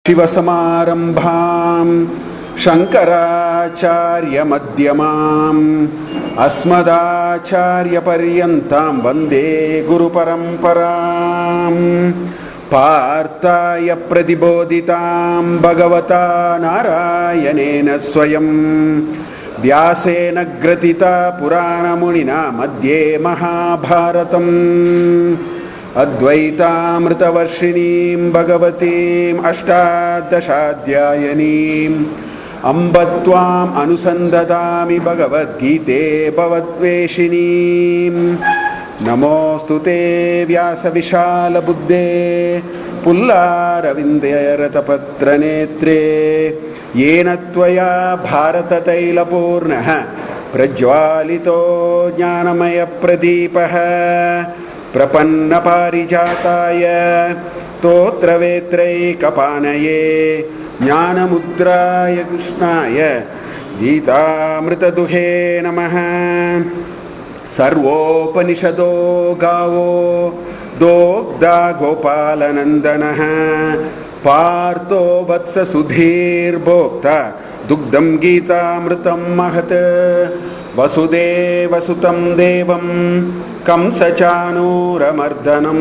शिवसमारम्भां शङ्कराचार्यमध्यमाम् अस्मदाचार्यपर्यन्तां वन्दे गुरुपरम्पराम् पार्थाय प्रतिबोधितां भगवता नारायणेन स्वयं व्यासेन ग्रथिता पुराणमुनिना मध्ये महाभारतम् अद्वैतामृतवर्षिणीं भगवतीम् अष्टादशाध्यायिनीम् अम्ब त्वाम् अनुसन्दधामि भगवद्गीते भवद्वेषिणीम् नमोऽस्तु ते व्यासविशालबुद्धे पुल्लारविन्दरतपत्रनेत्रे येन त्वया भारततैलपूर्णः प्रज्वालितो ज्ञानमयप्रदीपः प्रपन्नपारिजाताय स्तोत्रवेत्रैकपाणये ज्ञानमुद्राय कृष्णाय गीतामृतदुहे नमः। सर्वोपनिषदो गावो दोग्धा गोपालनन्दनः पार्थो वत्ससुधीर्भोक्ता दुग्धं गीतामृतं महत् वसुदेवसुतं देवं कंसचाणूरमर्दनं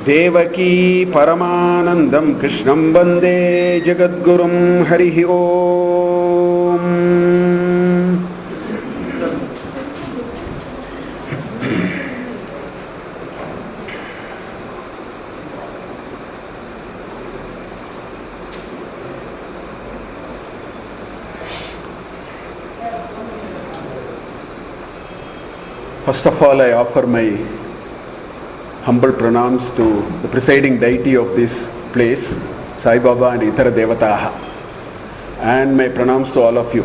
देवकी परमानन्दं कृष्णं वन्दे जगद्गुरुं हरिः ओम्। First of all, I offer my humble pranams to the presiding deity of this place, Sai Baba and Itara Devataha, and my pranams to all of you.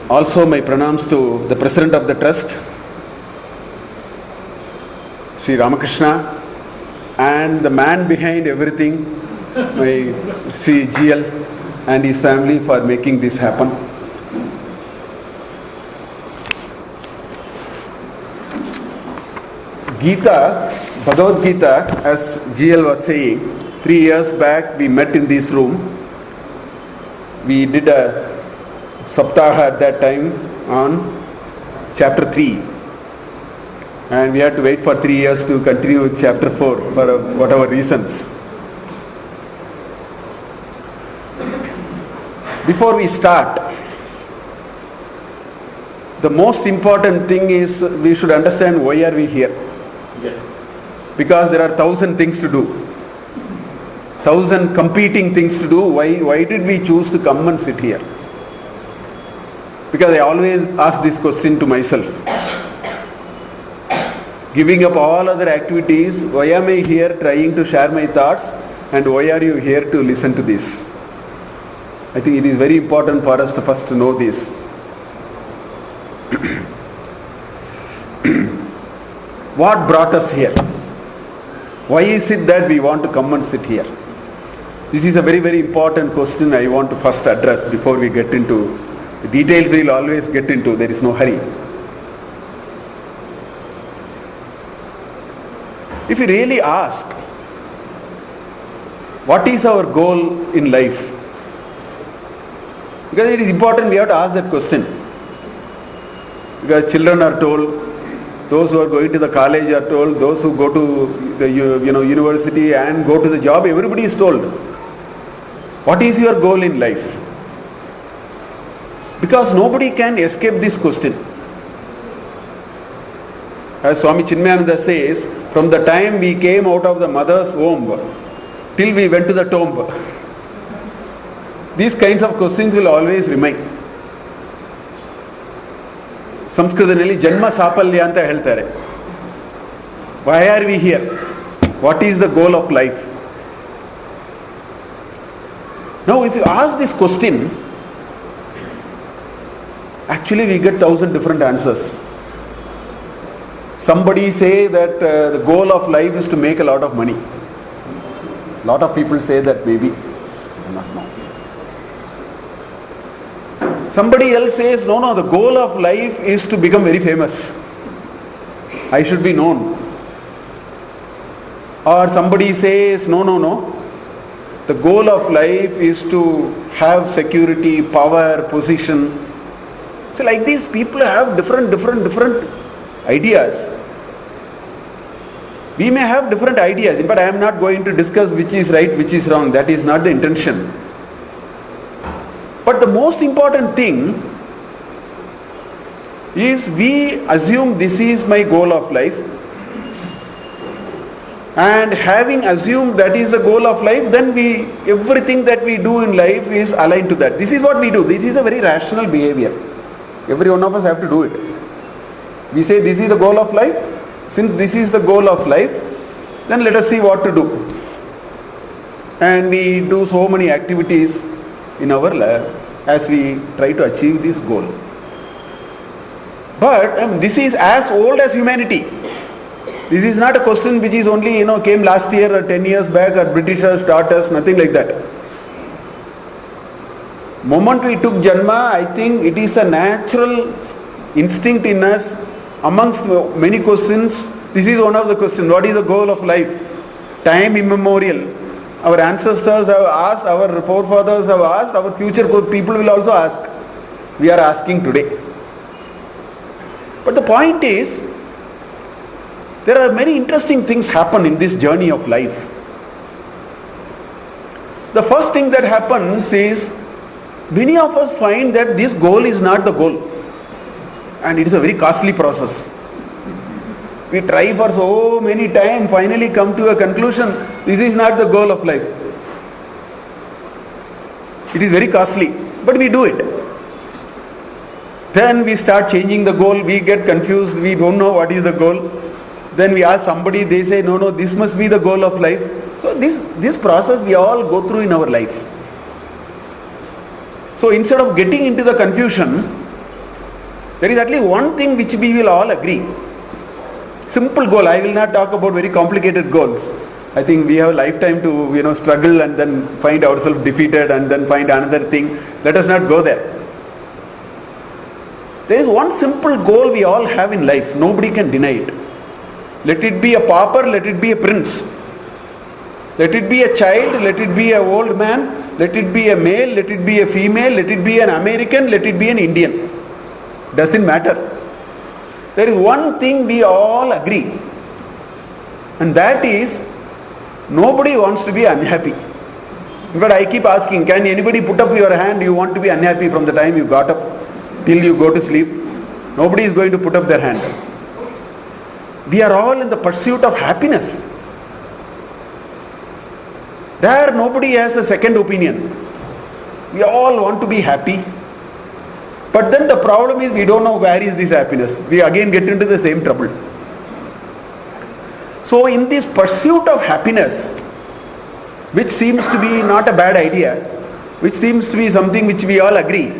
Also my pranams to the President of the Trust, Sri Ramakrishna, and the man behind everything, my Sri GL and his family for making this happen. Gita, Bhagavad Gita, as GL was saying, 3 years back we met in this room. We did a Saptaha at that time on chapter 3. And we had to wait for 3 years to continue with chapter 4 for whatever reasons. Before we start, the most important thing is we should understand why are we here. Because there are 1,000 things to do, 1,000 competing things to do. Why did we choose to come and sit here? Because I always ask this question to myself. Giving up all other activities, why am I here trying to share my thoughts, and why are you here to listen to this? I think it is very important for us to first know this. What brought us here? Why is it that we want to come and sit here? This is a very, very important question I want to first address before we get into the details. We will always get into, there is no hurry. If you really ask, what is our goal in life? Because it is important we have to ask that question. Because children are told, those who are going to the college are told, those who go to the university and go to the job, everybody is told. What is your goal in life? Because nobody can escape this question. As Swami Chinmayananda says, from the time we came out of the mother's womb till we went to the tomb, these kinds of questions will always remain. ಸಂಸ್ಕೃತದಲ್ಲಿ ಜನ್ಮ ಸಾಫಲ್ಯ ಅಂತ ಹೇಳ್ತಾರೆ. Why are we here? What is the goal of life? Now if you ask this question, actually we get 1,000 different answers. Somebody say that the goal of life is to make a lot of money. A lot of people say that maybe. Not now. Somebody else says, no, the goal of life is to become very famous. I should be known. Or somebody says, no. The goal of life is to have security, power, position. So like these people have different ideas. We may have different ideas, but I am not going to discuss which is right, which is wrong. That is not the intention. But the most important thing is we assume this is my goal of life. And having assumed that is the goal of life, then everything that we do in life is aligned to that. This is what we do. This is a very rational behavior. Every one of us have to do it. We say this is the goal of life. Since this is the goal of life, then let us see what to do. And we do so many activities in our life as we try to achieve this goal. But this is as old as humanity. This is not a question which is only, came last year or 10 years back, or Britishers taught us, nothing like that. Moment we took Janma, I think it is a natural instinct in us. Amongst many questions, this is one of the questions. What is the goal of life? Time immemorial. Our ancestors have asked, our forefathers have asked, our future people will also ask. We are asking today. But the point is, there are many interesting things happen in this journey of life. The first thing that happens is, many of us find that this goal is not the goal. And it is a very costly process. We try for so many times, finally come to a conclusion, this is not the goal of life. It is very costly, but we do it. Then we start changing the goal, we get confused, we don't know what is the goal. Then we ask somebody, they say, no, this must be the goal of life. So this process we all go through in our life. So instead of getting into the confusion, there is at least one thing which we will all agree. Simple goal. I will not talk about very complicated goals. I think we have a lifetime to struggle and then find ourselves defeated and then find another thing. Let us not go there. There is one simple goal we all have in life. Nobody can deny it. Let it be a pauper, let it be a prince. Let it be a child, let it be an old man, let it be a male, let it be a female, let it be an American, let it be an Indian. Doesn't matter. There is one thing we all agree. And that is, nobody wants to be unhappy. But I keep asking, can anybody put up your hand, you want to be unhappy from the time you got up till you go to sleep? Nobody is going to put up their hand. We are all in the pursuit of happiness. There nobody has a second opinion. We all want to be happy. But then the problem is we don't know where is this happiness. We again get into the same trouble. So in this pursuit of happiness, which seems to be not a bad idea, which seems to be something which we all agree,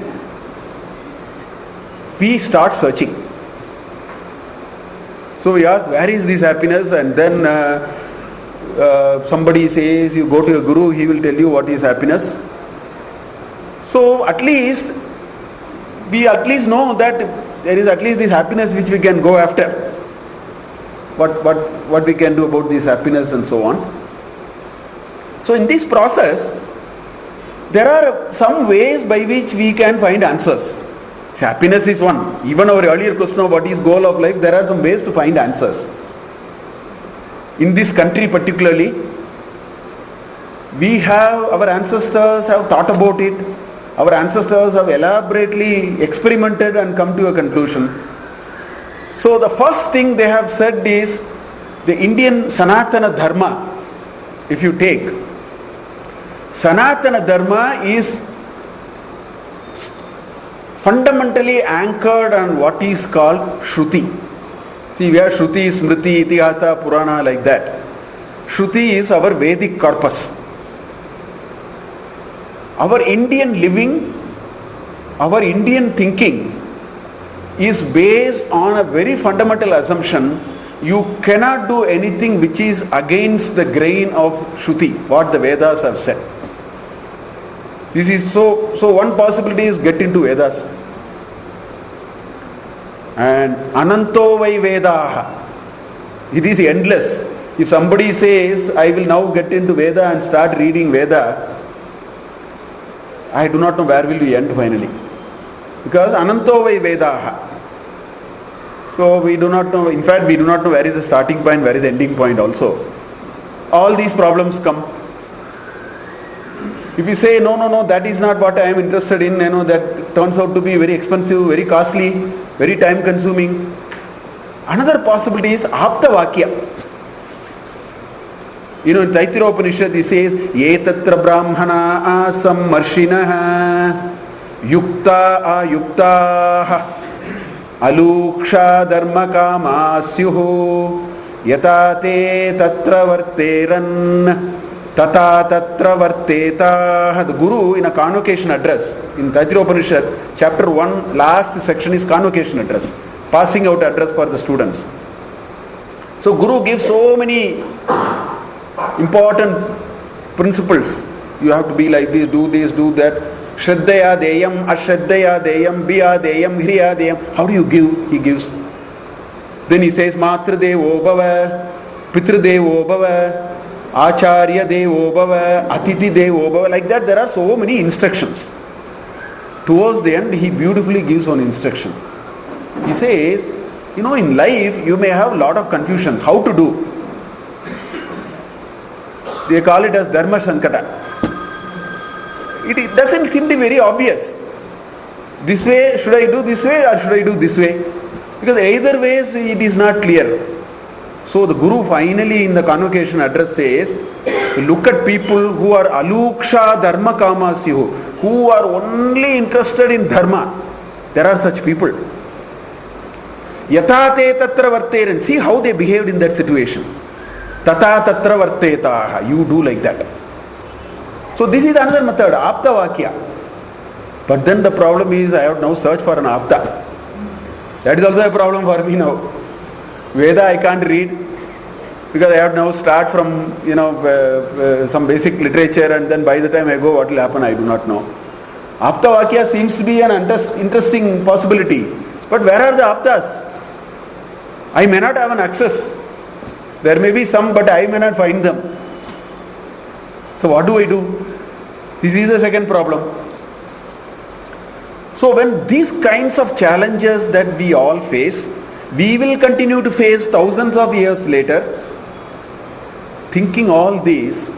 we start searching. So we ask, where is this happiness? And then somebody says, you go to a guru, he will tell you what is happiness. So at least, we at least know that there is at least this happiness which we can go after. What we can do about this happiness and so on. So in this process, there are some ways by which we can find answers. So happiness is one. Even our earlier question of what is goal of life, there are some ways to find answers. In this country particularly, our ancestors have thought about it. Our ancestors have elaborately experimented and come to a conclusion. So the first thing they have said is, the Indian Sanatana Dharma, if you take, Sanatana Dharma is fundamentally anchored on what is called Shruti. See, we have Shruti, Smriti, Itihasa, Purana, like that. Shruti is our Vedic corpus. Our Indian living, our Indian thinking is based on a very fundamental assumption. You cannot do anything which is against the grain of Shruti, what the Vedas have said. This is so one possibility is get into Vedas. And Ananto Vai Vedaha. It is endless. If somebody says, I will now get into Veda and start reading Veda, I do not know where will we end finally. Because Ananto vai Vedaha. So we do not know, in fact we do not know where is the starting point, where is the ending point also. All these problems come. If you say, no, that is not what I am interested in, that turns out to be very expensive, very costly, very time consuming. Another possibility is Apta Vakya. In Taittiriya Upanishad he says, Ye tatra brahmana asam marshinaha yukta ayuktaha aluksha dharma kamasyuhu yata te tatra varteran tata tatra varteta. The Guru in a convocation address in Taittiriya Upanishad chapter 1 last section is convocation address, passing out address for the students. So Guru gives so many important principles. You have to be like this, do that. Shraddhaya deyam, ashraddhaya deyam, biya deyam, hriya deyam. How do you give? He gives. Then he says, Matra devo bhava, Pitra devo bhava, Acharya devo bhava, Atiti devo bhava. Like that there are so many instructions. Towards the end he beautifully gives one instruction. He says, in life you may have a lot of confusions. How to do? They call it as Dharma Sankata. It doesn't seem to be very obvious. This way, should I do this way or should I do this way? Because either ways it is not clear. So the Guru finally in the convocation address says, look at people who are aluksha dharma kamasyu, who are only interested in dharma. There are such people. Yata te tatra varteran. See how they behaved in that situation. Tata tatra vartetaha. You do like that. So this is another method, Apta Vakya. But then the problem is I have now searched for an Apta. That is also a problem for me now. Veda I can't read because I have now start from some basic literature, and then by the time I go what will happen I do not know. Apta Vakya seems to be an interesting possibility. But where are the Aptas? I may not have an access. There may be some, but I may not find them. So what do I do? This is the second problem. So when these kinds of challenges that we all face, we will continue to face thousands of years later, thinking all these,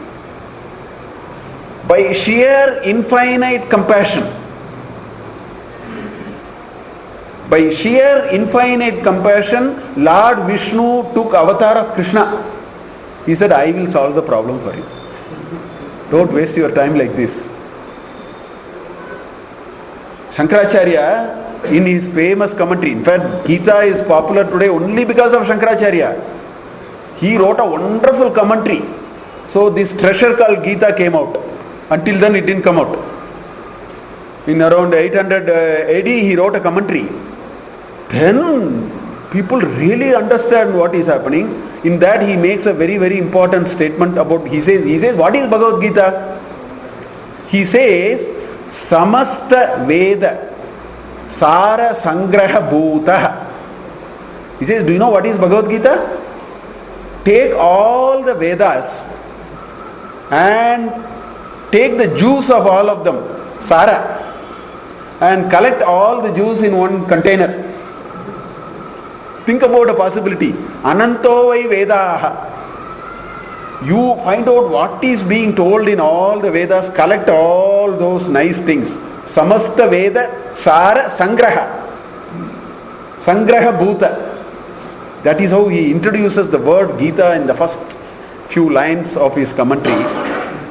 by sheer infinite compassion, Lord Vishnu took avatar of Krishna. He said, I will solve the problem for you. Don't waste your time like this. Shankaracharya, in his famous commentary, in fact, Gita is popular today only because of Shankaracharya. He wrote a wonderful commentary. So this treasure called Gita came out. Until then it didn't come out. In around 800 AD he wrote a commentary. Then people really understand what is happening. In that he makes a very, very important statement about, he says, what is Bhagavad Gita? He says, Samasta Veda Sara Sangraha Bhutaha. He says, do you know what is Bhagavad Gita? Take all the Vedas and take the juice of all of them, Sara, and collect all the juice in one container. Think about a possibility. Ananto vai Vedaha. You find out what is being told in all the Vedas, collect all those nice things. Samasta Veda Sara Sangraha. Sangraha Bhuta. That is how he introduces the word Gita in the first few lines of his commentary.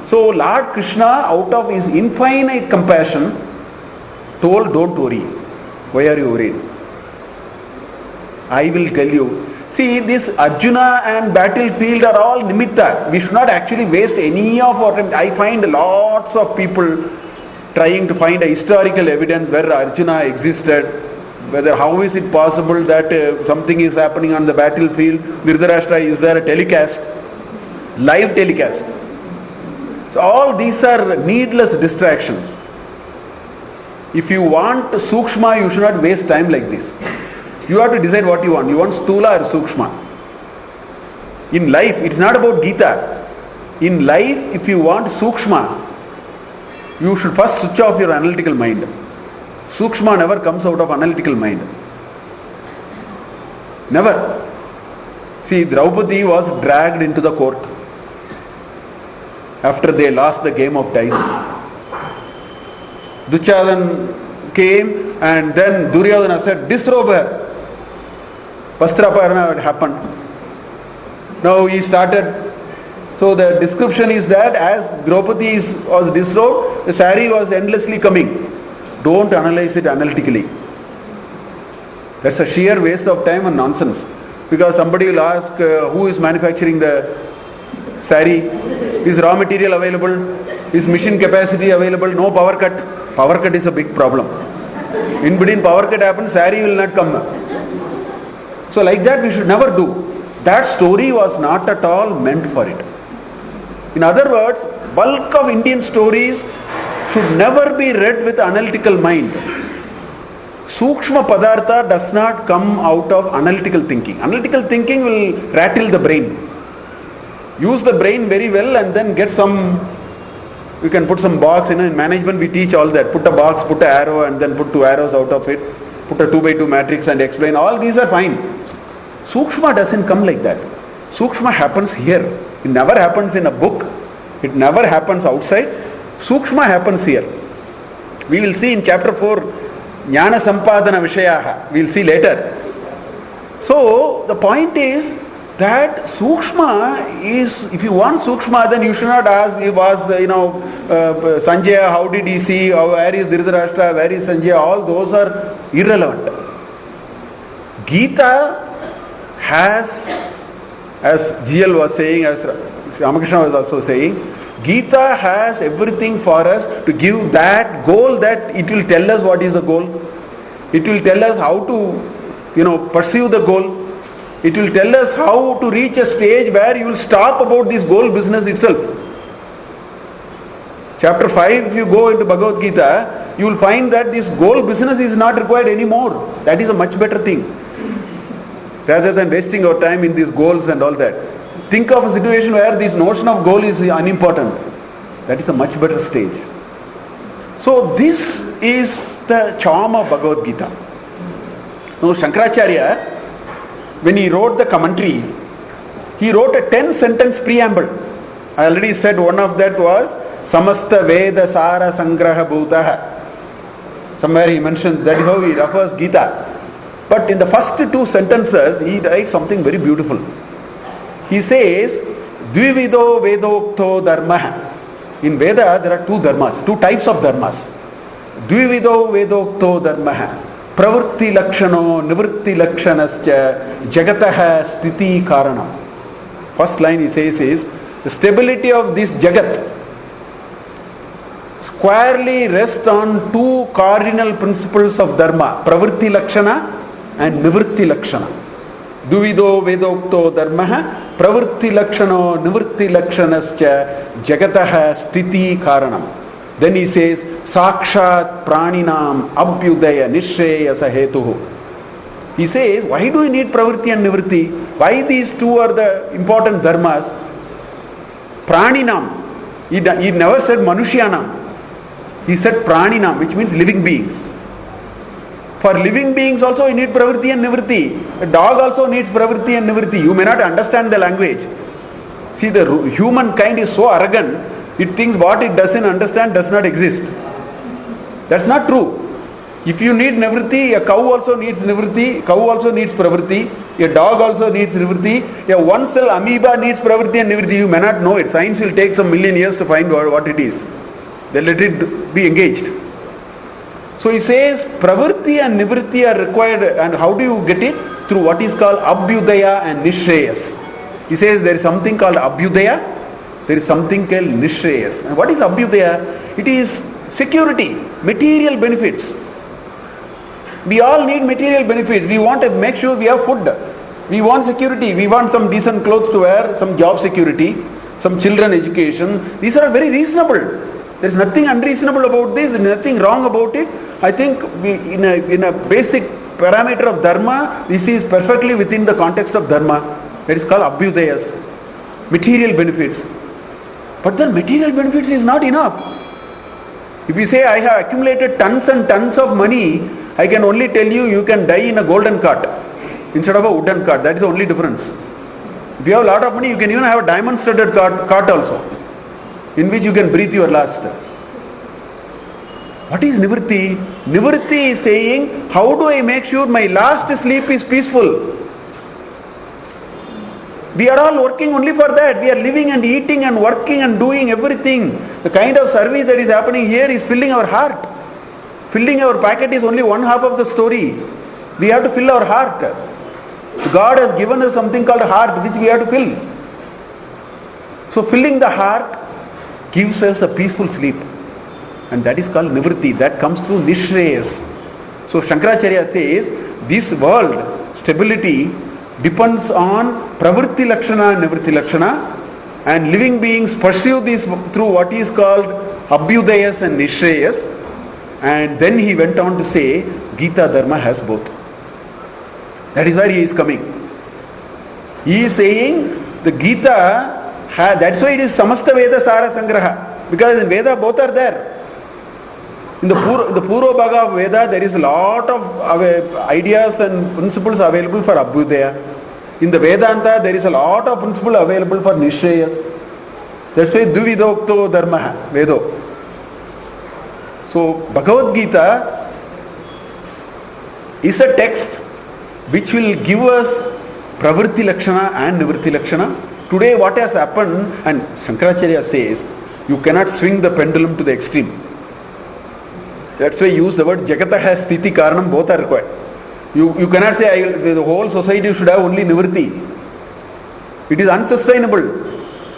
So Lord Krishna, out of his infinite compassion, told, don't worry. Why are you worried? I will tell you. See, this Arjuna and battlefield are all nimitta. We should not actually waste any of our time. I find lots of people trying to find a historical evidence where Arjuna existed. Whether how is it possible that something is happening on the battlefield? Dhritarashtra, is there a telecast? Live telecast. So all these are needless distractions. If you want Sukshma, you should not waste time like this. You have to decide what you want. You want Stula or Sukshma. In life, it's not about Gita. In life, if you want Sukshma, you should first switch off your analytical mind. Sukshma never comes out of analytical mind. Never. See, Draupadi was dragged into the court after they lost the game of dice. Duchadan came and then Duryodhana said, disrobe her. Vastraparana had happened. Now he started. So the description is that as Draupadi was disrobed, the sari was endlessly coming. Don't analyze it analytically. That's a sheer waste of time and nonsense. Because somebody will ask who is manufacturing the sari? Is raw material available? Is machine capacity available? No power cut. Power cut is a big problem. In between power cut happens, sari will not come. So like that we should never do. That story was not at all meant for it. In other words, bulk of Indian stories should never be read with analytical mind. Sukshma Padartha does not come out of analytical thinking. Analytical thinking will rattle the brain. Use the brain very well and then get some, you can put some box, in management we teach all that. Put a box, put an arrow and then put 2 arrows out of it. Put a 2x2 matrix and explain. All these are fine. Sukshma doesn't come like that. Sukshma happens here. It never happens in a book. It never happens outside. Sukshma happens here. We will see in chapter 4, Jnana Sampadana Vishayaha. We will see later. So, the point is that Sukshma is, if you want Sukshma, then you should not ask, Sanjaya, how did he see, where is Dhritarashtra, where is Sanjaya, all those are irrelevant. Gita has, as GL was saying, as Ramakrishna was also saying, Gita has everything for us to give that goal, that it will tell us what is the goal. It will tell us how to, pursue the goal. It will tell us how to reach a stage where you will stop about this goal business itself. Chapter 5, if you go into Bhagavad Gita, you will find that this goal business is not required anymore. That is a much better thing. Rather than wasting our time in these goals and all that. Think of a situation where this notion of goal is unimportant. That is a much better stage. So this is the charm of Bhagavad Gita. Now Shankaracharya, when he wrote the commentary, he wrote a 10-sentence preamble. I already said one of that was Samasta Veda Sara Sangraha Bhutaha. Somewhere he mentioned, that is how he refers Gita. But in the first 2 sentences, he writes something very beautiful. He says, Dvivido Vedokto Dharma. In Veda, there are 2 dharmas, 2 types of dharmas. Dvivido Vedokto Dharma. Pravritti Lakshano Nivritti Lakshanascha Jagataha Sthiti Karanam. First line he says is, the stability of this Jagat squarely rests on 2 cardinal principles of Dharma, Pravritti Lakshana and Nivritti Lakshana. Duvido Vedokto Dharma Pravritti Lakshano Nivritti Lakshanascha Jagataha Sthiti Karanam. Then he says, Sakshat Praninam Abhyudaya Nishreyasa Hetuhu. He says, why do you need Pravritti and Nivritti? Why these 2 are the important dharmas? Praninam. He never said Manushyanam. He said Praninam, which means living beings. For living beings also you need Pravritti and Nivritti. A dog also needs Pravritti and Nivritti. You may not understand the language. See, the humankind is so arrogant, it thinks what it doesn't understand does not exist. That's not true. If you need Nivritti, a cow also needs Nivritti, cow also needs Pravritti, a dog also needs Nivritti, a one cell amoeba needs Pravritti and Nivritti. You may not know it. Science will take some million years to find what it is. Then let it be engaged. So he says Pravritti and Nivritti are required, and how do you get it? Through what is called Abhyudaya and Nishreyas. He says there is something called Abhyudaya, there is something called Nishreyas. And what is Abhyudaya? It is security, material benefits. We all need material benefits. We want to make sure we have food. We want security. We want some decent clothes to wear, some job security, some children education. These are very reasonable. There is nothing unreasonable about this. There is nothing wrong about it. I think in a basic parameter of dharma, this is perfectly within the context of dharma. That is called abhyudayas, material benefits. But the material benefits is not enough. If you say I have accumulated tons and tons of money, I can only tell you, you can die in a golden cart instead of a wooden cart. That is the only difference. If you have a lot of money, you can even have a diamond studded cart also, in which you can breathe your last. What is nivritti? Nivritti is saying, how do I make sure my last sleep is peaceful? We are all working only for that. We are living and eating and working and doing everything. The kind of service that is happening here is filling our heart. Filling our packet is only one half of the story. We have to fill our heart. God has given us something called heart, which we have to fill. So filling the heart gives us a peaceful sleep. And that is called nivritti. That comes through nishreyas. So Shankaracharya says, this world, stability, depends on pravritti lakshana and nivritti lakshana, and living beings pursue this through what is called abhyudayas and nishreyas. And then he went on to say, Gita Dharma has both. That is where he is coming. He is saying the Gita, that's why it is Samasta Veda Sara Sangraha, because in Veda both are there. In the Purva Bhaga of Veda, there is a lot of ideas and principles available for Abhyudaya. In the Vedanta, there is a lot of principles available for Nishreyas. That's why Dvividokto Dharma, Vedo. So, Bhagavad Gita is a text which will give us Pravritti Lakshana and Nivritti Lakshana. Today, what has happened, and Shankaracharya says, you cannot swing the pendulum to the extreme. That's why I use the word Jagataha Sthiti Karanam, both are required. You cannot say the whole society should have only Nivritti. It is unsustainable.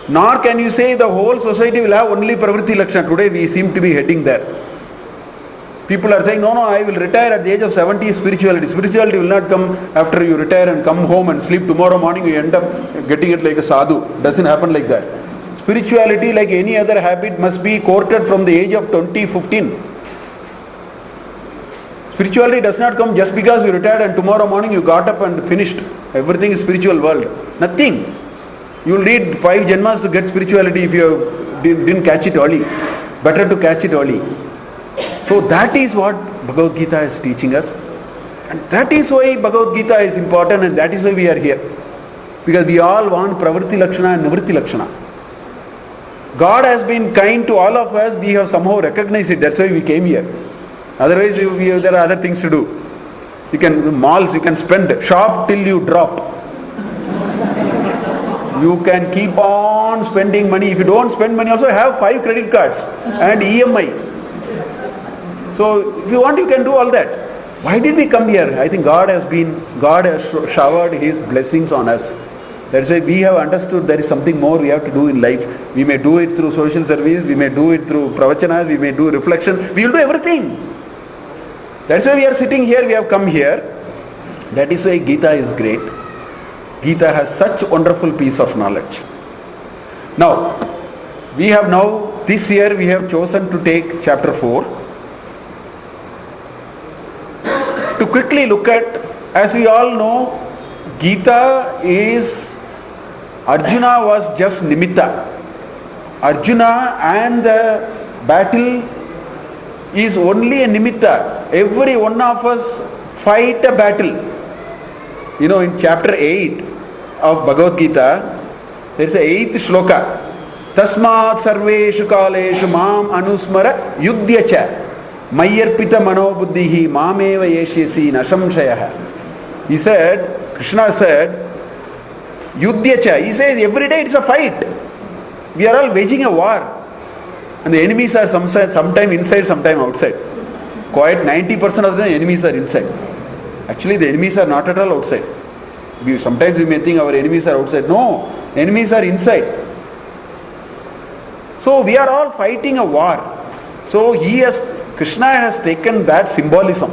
Nor can you say the whole society will have only Pravritti Lakshana. Today we seem to be heading there. People are saying, no, I will retire at the age of 70, spirituality. Spirituality will not come after you retire and come home and sleep. Tomorrow morning you end up getting it like a sadhu. Doesn't happen like that. Spirituality, like any other habit, must be courted from the age of 15. Spirituality does not come just because you retired and tomorrow morning you got up and finished. Everything is spiritual world. Nothing. You will need 5 janmas to get spirituality if you didn't catch it early. Better to catch it early. So that is what Bhagavad Gita is teaching us. And that is why Bhagavad Gita is important, and that is why we are here. Because we all want Pravritti Lakshana and Nivritti Lakshana. God has been kind to all of us. We have somehow recognized it. That's why we came here. Otherwise, there are other things to do. You can malls, you can spend, shop till you drop. You can keep on spending money. If you don't spend money, also have 5 credit cards and EMI. So if you want, you can do all that. Why did we come here? I think God has showered His blessings on us. That's why we have understood there is something more we have to do in life. We may do it through social service, we may do it through pravachanas, we may do reflection, we will do everything. That's why we are sitting here, we have come here. That is why Gita is great. Gita has such wonderful piece of knowledge. Now, this year we have chosen to take chapter 4. To quickly look at, as we all know, Gita is, Arjuna was just nimitta. Arjuna and the battle is only a nimitta. Every one of us fight a battle. You know, in chapter 8 of Bhagavad Gita, there is a 8th shloka. Tasmat sarveshu kaleshu mam anusmara yudhyacha mayarpita manobuddhihi mameva yeshyasi nashamshayah. He said, Krishna said, yudhyacha. He says every day it's a fight. We are all waging a war. And the enemies are sometime inside, sometime outside. Quite 90% of the enemies are inside. Actually, the enemies are not at all outside. Sometimes we may think our enemies are outside. No, enemies are inside. So we are all fighting a war. So Krishna has taken that symbolism.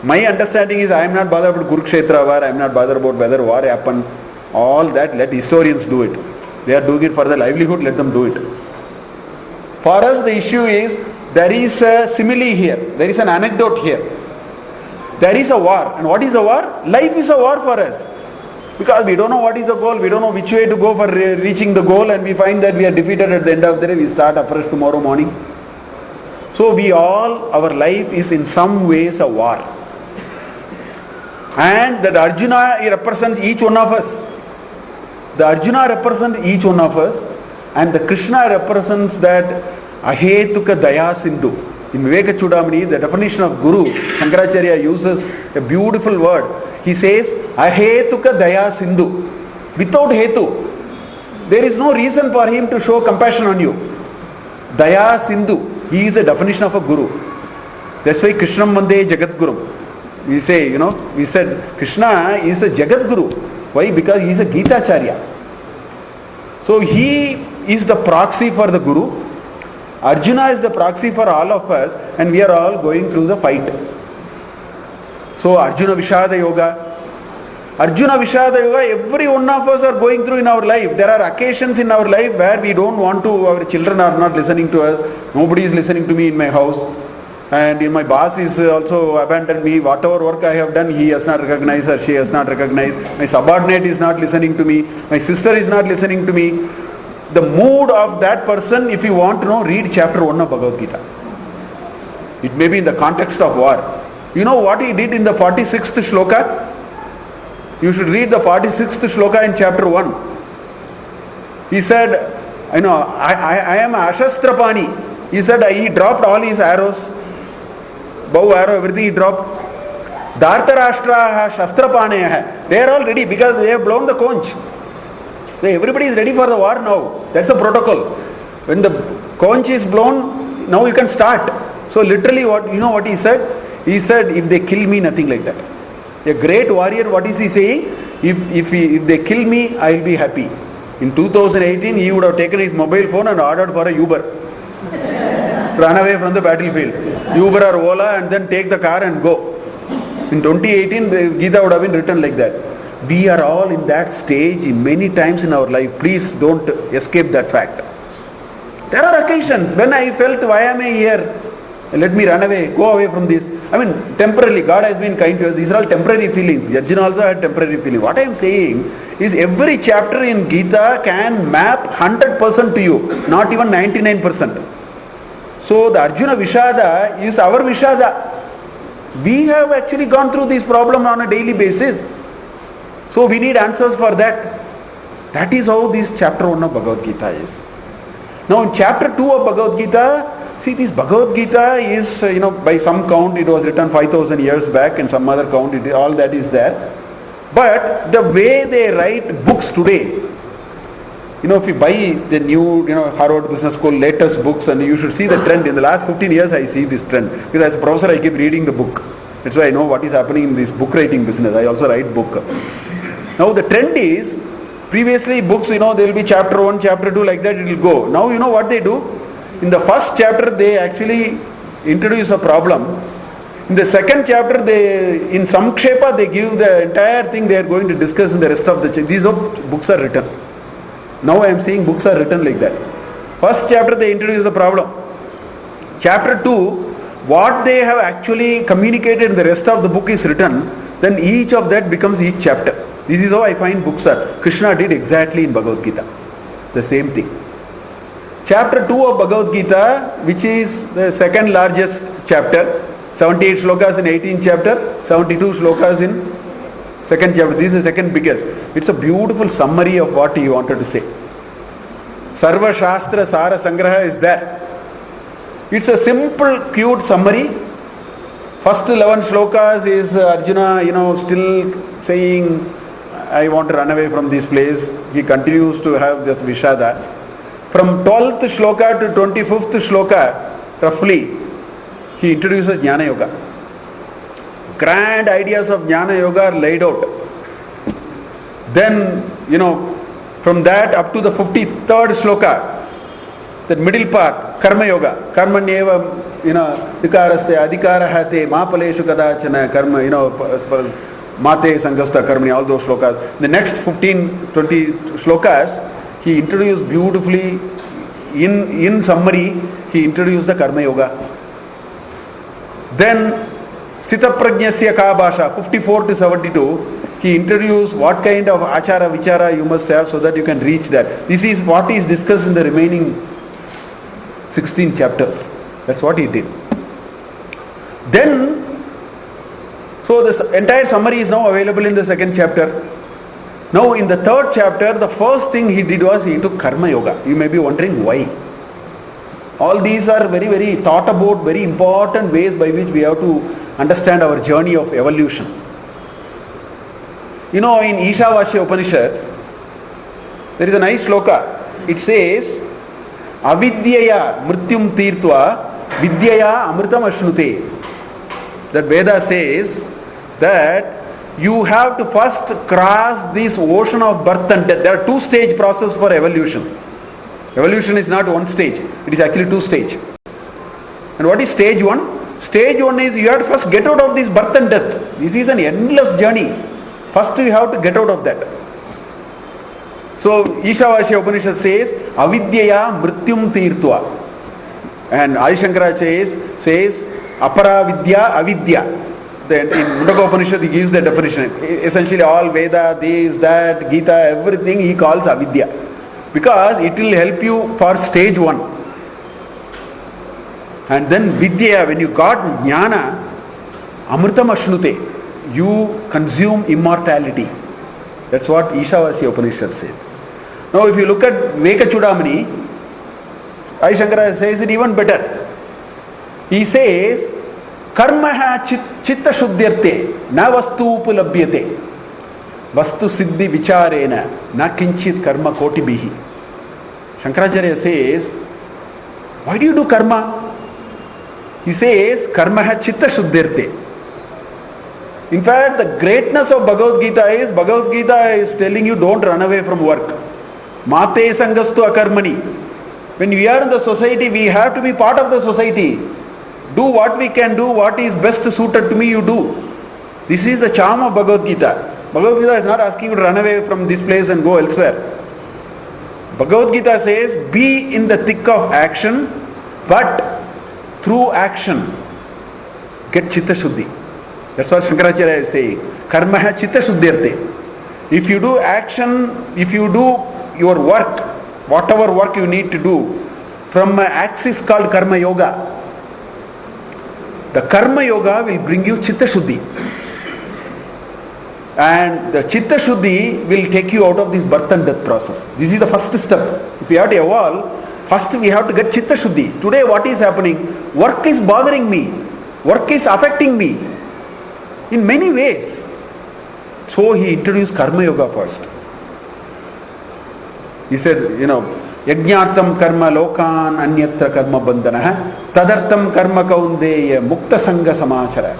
My understanding is I am not bothered about Kurukshetra war, I am not bothered about whether war happened. All that, let historians do it. They are doing it for their livelihood, let them do it. For us, the issue is, there is a simile here. There is an anecdote here. There is a war. And what is a war? Life is a war for us. Because we don't know what is the goal, we don't know which way to go for reaching the goal, and we find that we are defeated at the end of the day, we start afresh tomorrow morning. So our life is in some ways a war. And that Arjuna represents each one of us. The Arjuna represents each one of us, and the Krishna represents that Ahetuka Daya Sindhu. In Viveka Chudamani, the definition of Guru, Shankaracharya uses a beautiful word. He says, Ahetuka Daya Sindhu. Without Hetu, there is no reason for him to show compassion on you. Daya Sindhu. He is the definition of a Guru. That's why Krishnam Vande Jagat Guru. We said Krishna is a Jagat Guru. Why? Because he is a Gita Acharya. So he is the proxy for the Guru. Arjuna is the proxy for all of us, and we are all going through the fight. So Arjuna Vishada Yoga, every one of us are going through in our life. There are occasions in our life where we don't want to, our children are not listening to us, nobody is listening to me in my house, and my boss is also abandoned me. Whatever work I have done, he has not recognized or she has not recognized. My subordinate is not listening to me. My sister is not listening to me. The mood of that person, if you want to know, read chapter 1 of Bhagavad Gita. It may be in the context of war. You know what he did in the 46th shloka? You should read the 46th shloka in chapter 1. He said, I am Ashastrapani. He said he dropped all his arrows. Bow, arrow, everything he dropped. Dhartarashtra Shastrapaneya. They are all ready because they have blown the conch. So everybody is ready for the war now. That's the protocol. When the conch is blown, now you can start. So literally what he said? He said, if they kill me, nothing like that. A great warrior, what is he saying? If they kill me, I will be happy. In 2018, he would have taken his mobile phone and ordered for a Uber. Run away from the battlefield. Uber or Ola, and then take the car and go. In 2018, the Gita would have been written like that. We are all in that stage many times in our life. Please don't escape that fact. There are occasions when I felt, why am I here? Let me run away, go away from this. Temporarily, God has been kind to us. These are all temporary feelings. Arjuna also had temporary feelings. What I am saying is every chapter in Gita can map 100% to you, not even 99%. So the Arjuna Vishada is our Vishada. We have actually gone through this problem on a daily basis. So we need answers for that. That is how this chapter 1 of Bhagavad Gita is. Now in chapter 2 of Bhagavad Gita, see, this Bhagavad Gita is, by some count it was written 5,000 years back, and some other count, all that is there. But the way they write books today, if you buy the new, Harvard Business School latest books, and you should see the trend. In the last 15 years, I see this trend. Because as a professor, I keep reading the book. That's why I know what is happening in this book writing business. I also write book. Now the trend is, previously books, there will be chapter 1, chapter 2, like that it will go. Now you know what they do? In the first chapter, they actually introduce a problem. In the second chapter, in Samkshepa, they give the entire thing they are going to discuss in the rest of the chapter. These books are written. Now I am saying books are written like that. First chapter, they introduce the problem. Chapter 2, what they have actually communicated in the rest of the book is written. Then each of that becomes each chapter. This is how I find books are. Krishna did exactly in Bhagavad Gita. The same thing. Chapter 2 of Bhagavad Gita, which is the second largest chapter, 78 shlokas in 18th chapter, 72 shlokas in second chapter. This is the second biggest. It's a beautiful summary of what he wanted to say. Sarva Shastra Sara Sangraha is there. It's a simple, cute summary. First 11 shlokas is Arjuna, still saying, I want to run away from this place. He continues to have this Vishada. From 12th shloka to 25th shloka, roughly, he introduces Jnana Yoga. Grand ideas of Jnana Yoga are laid out. Then, from that up to the 53rd shloka, that middle part, Karma Yoga. Karma Neva, Vikaraste, Adhikarahate, Mapaleshu Kadachana, Karma, Mate Sangasta Karmani, all those shlokas. The next 15, 20 shlokas, he introduced beautifully, in summary, he introduced the Karma Yoga. Then, Sthita Prajnasya Ka Bhasha, 54 to 72, he introduced what kind of achara vichara you must have so that you can reach that. This is what is discussed in the remaining 16 chapters. That's what he did. Then, so this entire summary is now available in the second chapter. Now in the third chapter, the first thing he did was he took karma yoga. You may be wondering why. All these are very, very thought about, very important ways by which we have to understand our journey of evolution. You know, in Ishavasya Upanishad, there is a nice sloka. It says, Avidyaya mrityum tirtva vidyaya amritam ashnute. That Veda says that you have to first cross this ocean of birth and death. There are two-stage process for evolution. Evolution is not one stage. It is actually two stage. And what is stage one? Stage one is you have to first get out of this birth and death. This is an endless journey. First you have to get out of that. So Ishavasya Upanishad says, Avidyaya mrityum tirtva. And Adi Shankara says Apara avidya. Then in Mundaka Upanishad he gives the definition. Essentially all Veda, this, that, Gita, everything he calls avidya. Because it will help you for stage one. And then vidya, when you got jnana, amritam ashnute, you consume immortality. That's what Ishavasya Upanishad says. Now if you look at Veka Chudamani, Adi Shankara says it even better. He says, karma chitta shuddhyarte na vastu upalabhyate vastu siddhi vicharena na kinchit karma koti bihi. Shankaracharya says, why do you do karma? He says, karma chitta shuddhyarte. In fact, the greatness of Bhagavad Gita is telling you don't run away from work. Mate sangastu akarmani. When we are in the society, we have to be part of the society. Do what we can do, what is best suited to me, you do. This is the charm of Bhagavad Gita. Bhagavad Gita is not asking you to run away from this place and go elsewhere. Bhagavad Gita says, be in the thick of action, but through action, get chitta shuddhi. That's what Shankaracharya is saying. Karma hai chitta shuddhyarte. If you do action, if you do your work, whatever work you need to do, from an axis called karma yoga, the karma yoga will bring you chitta shuddhi. And the chitta shuddhi will take you out of this birth and death process. This is the first step. If we have to evolve, first we have to get chitta shuddhi. Today what is happening? Work is bothering me. Work is affecting me in many ways. So he introduced karma yoga first. He said, Yajñartam karma lokan anyatra karma bandhana tadartam karma kaundeya mukta sangha samachara.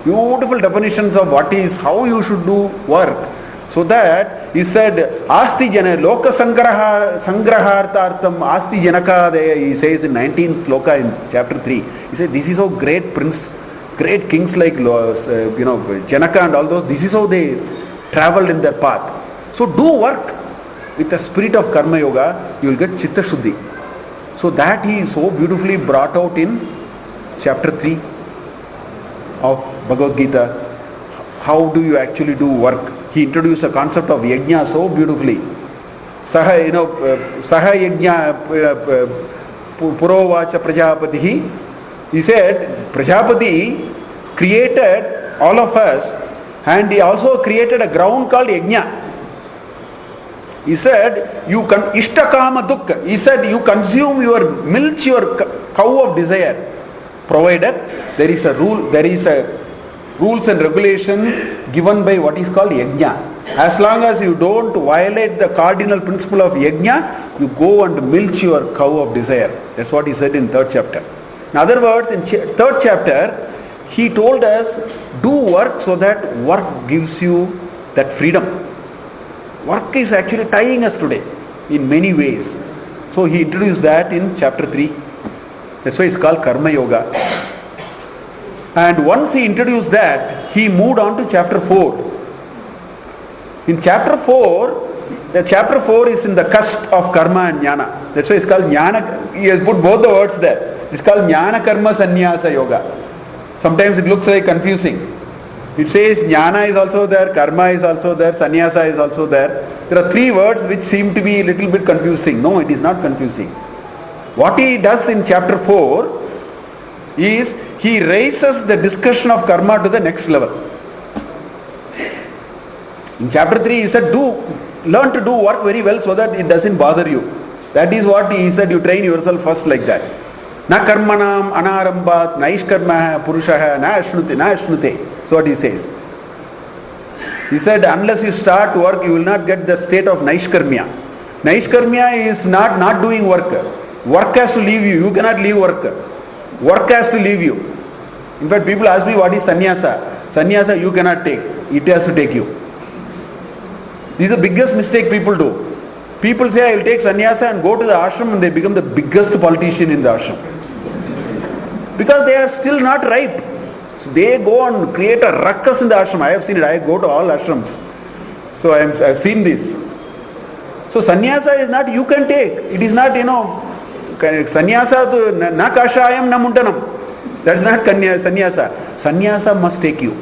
Beautiful definitions of how you should do work. So that he said, Asti jana loka sangrahartartam asti janakadeya. He says in 19th sloka in chapter 3. He said, this is how great kings like Janaka and all those, this is how they traveled in their path. So do work. With the spirit of karma yoga, you will get chitta shuddhi. So that he so beautifully brought out in chapter 3 of Bhagavad Gita. How do you actually do work? He introduced a concept of yajna so beautifully. Saha yajna purovacha prajapatihi. He said, Prajapati created all of us and he also created a ground called yajna. He said, you can ishtakama dukkha. He said, you consume your milk, your cow of desire, provided there is a rule, rules and regulations given by what is called yajna. As long as you don't violate the cardinal principle of yajna, you go and milk your cow of desire. That's what he said in 3rd chapter. In other words, in 3rd chapter, he told us, do work so that work gives you that freedom. Work is actually tying us today in many ways. So he introduced that in chapter 3. That's why it's called Karma Yoga. And once he introduced that, he moved on to chapter 4. In chapter 4, the chapter 4 is in the cusp of karma and jnana. That's why it's called jnana. He has put both the words there. It's called jnana karma sannyasa yoga. Sometimes it looks like confusing. It says jnana is also there, karma is also there, sannyasa is also there. There are three words which seem to be a little bit confusing. No, it is not confusing. What he does in chapter 4 is he raises the discussion of karma to the next level. In chapter 3 he said, learn to do work very well so that it doesn't bother you. That is what he said, you train yourself first like that. Na karmanam anarambat naishkarma purushaha na ashnute. So what he says. He said, unless you start work, you will not get the state of naishkarmya. Naishkarmya is not doing work. Work has to leave you. You cannot leave work. Work has to leave you. In fact, people ask me, what is sannyasa? Sannyasa you cannot take. It has to take you. This is the biggest mistake people do. People say, I will take sannyasa and go to the ashram, and they become the biggest politician in the ashram. Because they are still not ripe. So they go and create a ruckus in the ashram. I have seen it. I go to all ashrams. So I have seen this. So sannyasa is not you can take. It is not, sannyasa na kashayam na mundanam. That is not sannyasa. Sannyasa must take you.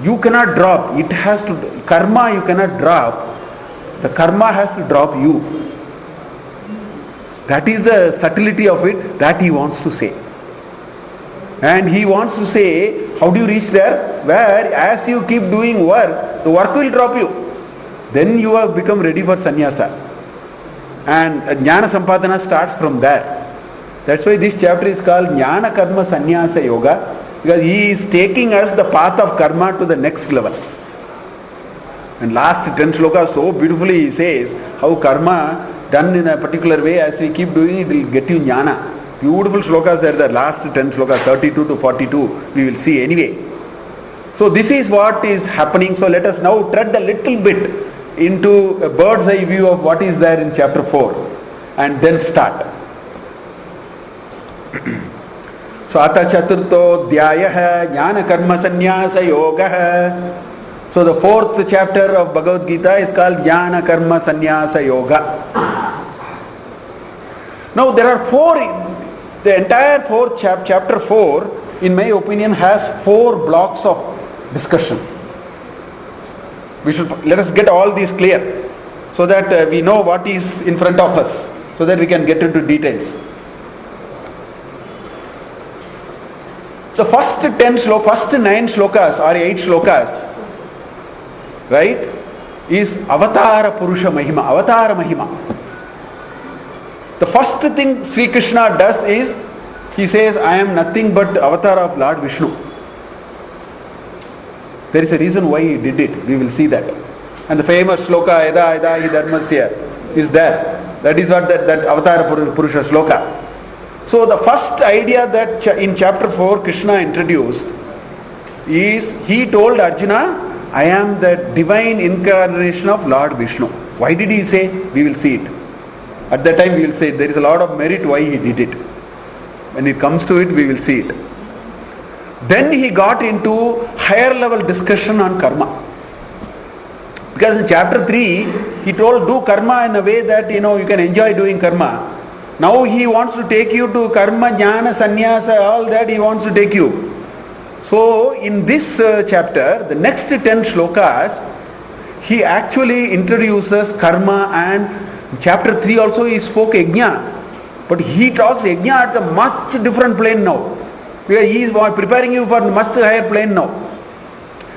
You cannot drop. It has to, karma you cannot drop. The karma has to drop you. That is the subtlety of it that he wants to say. And he wants to say, how do you reach there? Where as you keep doing work, the work will drop you. Then you have become ready for sannyasa. And jnana sampadana starts from there. That's why this chapter is called Jnana Karma Sannyasa Yoga. Because he is taking us the path of karma to the next level. And last 10 slokas so beautifully he says how karma done in a particular way, as we keep doing it will get you jnana. Beautiful slokas are the last 10 slokas, 32 to 42 we will see anyway. So this is what is happening. So let us now tread a little bit into a bird's eye view of what is there in chapter 4 and then start. So Ata Chaturto Dhyayah Jnana Karma Sannyasa Yoga. So the fourth chapter of Bhagavad Gita is called Jnana Karma Sannyasa Yoga. Now there are the entire fourth chapter 4 in my opinion has 4 blocks of discussion. Let us get all these clear so that we know what is in front of us, so that we can get into details. The first 9 shlokas or 8 shlokas, right, is Avatara Purusha Mahima, Avatara Mahima. The first thing Sri Krishna does is, he says, I am nothing but avatar of Lord Vishnu. There is a reason why he did it. We will see that. And the famous shloka, Yada Yada Hi Dharmasya, is there. That is what that Avatara Purusha shloka. So the first idea that in chapter 4 Krishna introduced is, he told Arjuna, I am the divine incarnation of Lord Vishnu. Why did he say? We will see it. At that time we will say there is a lot of merit why he did it. When it comes to it, we will see it. Then he got into higher level discussion on karma. Because in chapter 3, he told do karma in a way that you can enjoy doing karma. Now he wants to take you to karma, jnana, sannyasa, all that he wants to take you. So in this chapter, the next 10 shlokas, he actually introduces karma, and chapter 3 also he spoke yajna. But he talks yajna at a much different plane now. Because he is preparing you for much higher plane now.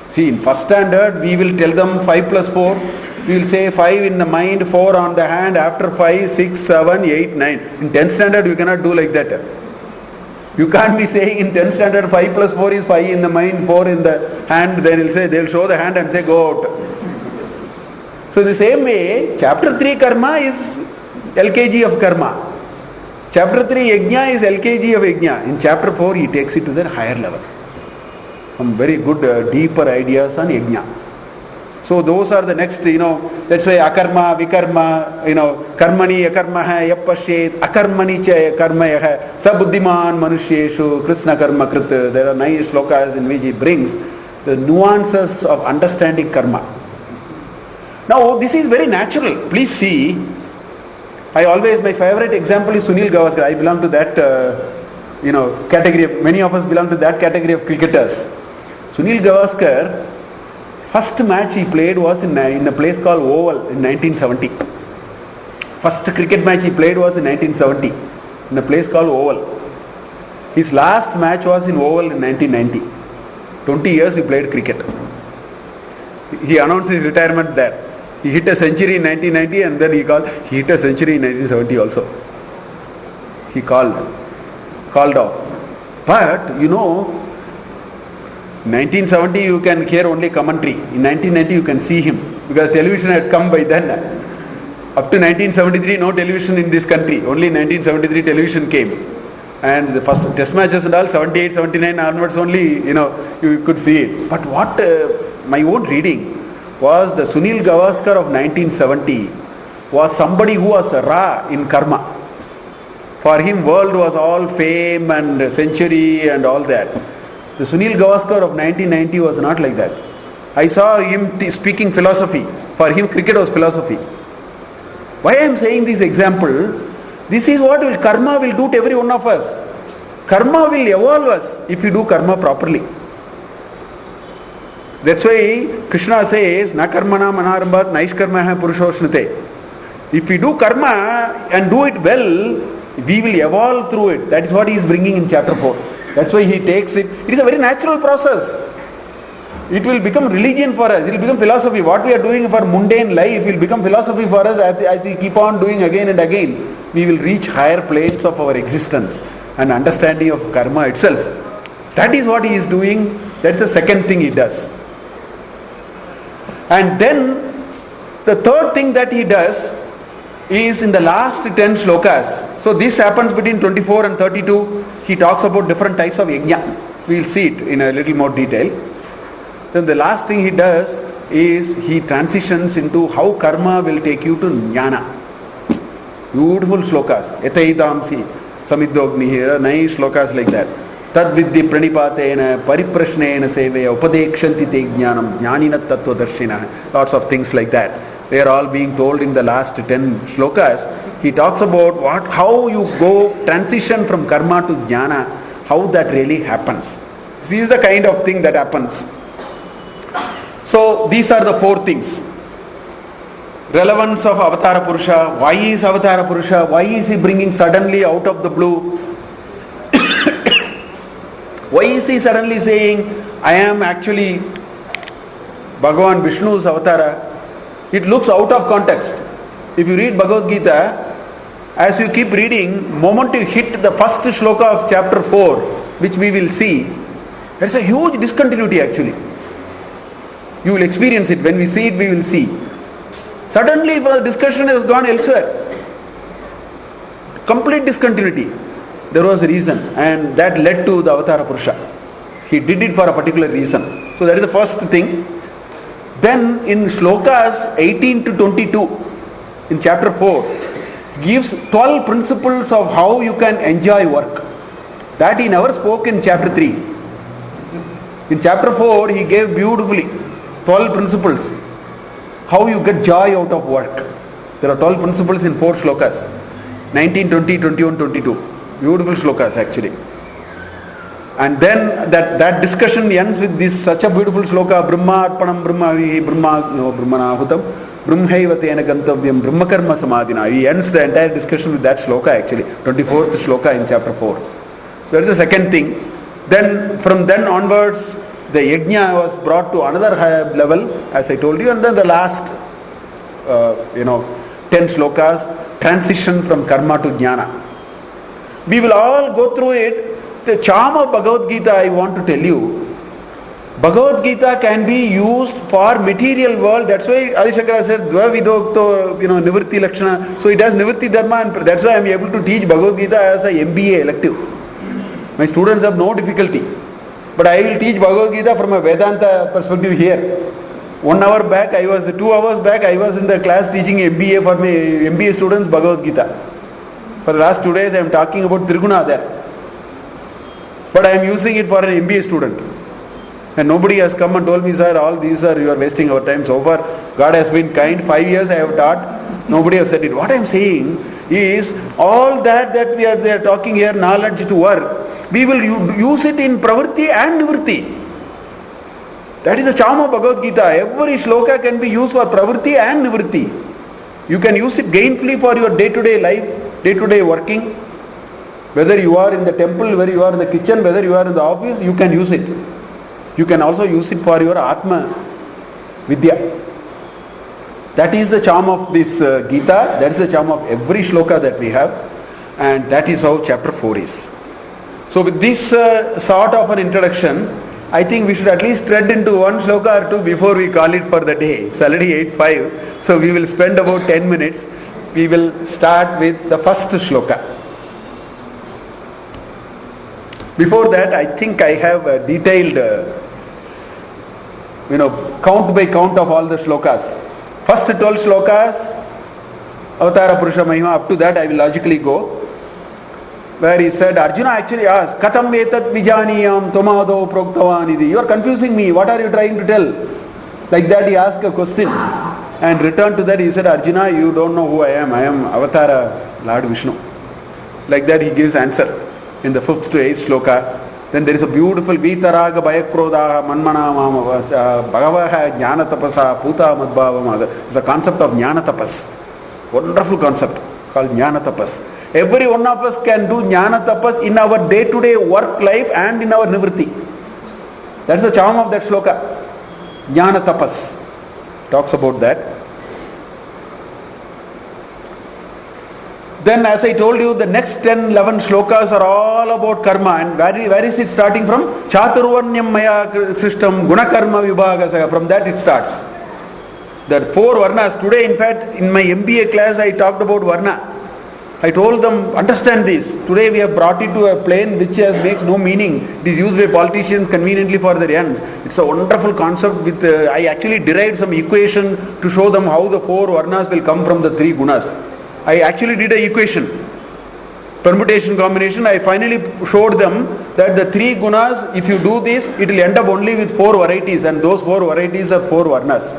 See, in first standard, we will tell them 5 plus 4. We will say 5 in the mind, 4 on the hand, after 5, 6, 7, 8, 9. In 10th standard, you cannot do like that. You can't be saying in 10th standard 5 plus 4 is 5 in the mind, 4 in the hand. They will show the hand and say go out. So the same way, chapter 3 karma is LKG of karma. Chapter 3 yajna is LKG of yajna. In chapter 4 he takes it to the higher level. Some very good deeper ideas on yajna. So those are the next, let's say akarma, vikarma, karmani, akarma, yapashet, akarmani cha karma, sabuddhiman, manusheshu, krishna karma krit. There are 9 shlokas in which he brings the nuances of understanding karma. Now this is very natural. Please see, my favorite example is Sunil Gavaskar. I belong to that, category. Many of us belong to that category of cricketers. Sunil Gavaskar, first match he played was in a place called Oval in 1970. First cricket match he played was in 1970 in a place called Oval. His last match was in Oval in 1990. 20 years he played cricket. He announced his retirement there. He hit a century in 1990 and then he hit a century in 1970 also. He called off. But 1970 you can hear only commentary. In 1990 you can see him because television had come by then. Up to 1973 no television in this country. Only in 1973 television came. And the first test matches and all 78, 79 onwards only you could see it. But what my own reading was the Sunil Gavaskar of 1970 was somebody who was raw in karma. For him world was all fame and century and all that. The Sunil Gavaskar of 1990 was not like that. I saw him speaking philosophy. For him cricket was philosophy. Why I am saying this example? This is what karma will do to every one of us. Karma will evolve us if we do karma properly. That's why Krishna says, na karmana manarambat naishkarmaha purushoshnate. If we do karma and do it well, we will evolve through it. That is what he is bringing in chapter 4. That's why he takes it. It is a very natural process. It will become religion for us. It will become philosophy. What we are doing for mundane life will become philosophy for us as we keep on doing again and again. We will reach higher planes of our existence and understanding of karma itself. That is what he is doing. That's the second thing he does. And then the third thing that he does is in the last 10 shlokas. So this happens between 24 and 32. He talks about different types of yajna. We will see it in a little more detail. Then the last thing he does is he transitions into how karma will take you to jnana. Beautiful shlokas. Etaitamsi samidogni here. Nice shlokas like that. Tad vidhi pranipatena pariprashnena seveya upadekshanti te jnanam jnanina tattva darshina. Lots of things like that. They are all being told in the last 10 shlokas. He talks about how you go transition from karma to jnana, how that really happens. This is the kind of thing that happens. So these are the 4 things. Relevance of Avatara Purusha. Why is Avatara Purusha? Why is he bringing suddenly out of the blue? Why is he suddenly saying, I am actually Bhagavan Vishnu's Avatara? It looks out of context. If you read Bhagavad Gita, as you keep reading, moment you hit the first shloka of chapter 4, which we will see, there is a huge discontinuity actually. You will experience it. When we see it, we will see. Suddenly the discussion has gone elsewhere. Complete discontinuity. There was a reason, and that led to the Avatara Purusha. He did it for a particular reason. So that is the first thing. Then in shlokas 18 to 22, in chapter 4, gives 12 principles of how you can enjoy work. That he never spoke in chapter 3. In chapter 4, he gave beautifully 12 principles. How you get joy out of work. There are 12 principles in 4 shlokas. 19, 20, 21, 22. Beautiful shlokas actually. And then that discussion ends with this such a beautiful shloka. Brahma arpanam brahmanahutam brahmaivatena gantavyam brahmakarma samadhina. He ends the entire discussion with that shloka actually. 24th shloka in chapter 4. So that is the second thing. Then from then onwards, the yajna was brought to another higher level, as I told you, and then the last 10 shlokas, transition from karma to jnana. We will all go through it. The charm of Bhagavad Gita, I want to tell you, Bhagavad Gita can be used for material world. That's why Adi Shankara said, Dva vidokto, nivritti lakshana. So it has nivritti dharma, and that's why I am able to teach Bhagavad Gita as a MBA elective. My students have no difficulty. But I will teach Bhagavad Gita from a Vedanta perspective here. 2 hours back, I was in the class teaching MBA for my MBA students Bhagavad Gita. For the last 2 days, I am talking about Triguna there. But I am using it for an MBA student. And nobody has come and told me, sir, all these are, you are wasting our time. So far, God has been kind. 5 years I have taught. Nobody has said it. What I am saying is, all that we are talking here, knowledge to work, we will use it in pravritti and nivritti. That is the charm of Bhagavad Gita. Every shloka can be used for pravritti and nivritti. You can use it gainfully for your day-to-day life, day-to-day working. Whether you are in the temple, whether you are in the kitchen, whether you are in the office, you can use it. You can also use it for your Atma Vidya. That is the charm of this Gita. That is the charm of every shloka that we have. And that is how chapter 4 is. So with this sort of an introduction, I think we should at least tread into one shloka or two before we call it for the day. It's already 8:05. So we will spend about 10 minutes. We will start with the first shloka. Before that, I think I have a detailed, count by count of all the shlokas. First 12 shlokas, Avatara Purusha Mahima, up to that I will logically go. Where he said, Arjuna actually asked, Katam vetat vijaniyam tomado proktavanidhi. You are confusing me. What are you trying to tell? Like that he asked a question. And returned to that he said, Arjuna, you don't know who I am. I am Avatara Lord Vishnu. Like that he gives answer in the 5th to 8th shloka. Then there is a beautiful Vitaraga Bhayakroda Manmana Bhagavaha Jnana Tapasa Puta Madbhava. It's a concept of Jnana Tapas. Wonderful concept called Jnana Tapas. Every one of us can do Jnana Tapas in our day-to-day work life and in our nivritti. That's the charm of that shloka. Jnana Tapas talks about that. Then as I told you, the next 10, 11 shlokas are all about karma. And where is it starting from? Chaturvarnyam maya kristam gunakarma vibhagasaya. From that it starts. There are 4 varnas. Today in fact in my MBA class I talked about varna. I told them, understand this. Today we have brought it to a plane which makes no meaning. It is used by politicians conveniently for their ends. It's a wonderful concept with, I actually derived some equation to show them how the 4 varnas will come from the 3 gunas. I actually did an equation. Permutation combination. I finally showed them that the 3 gunas, if you do this, it will end up only with 4 varieties. And those 4 varieties are 4 varnas.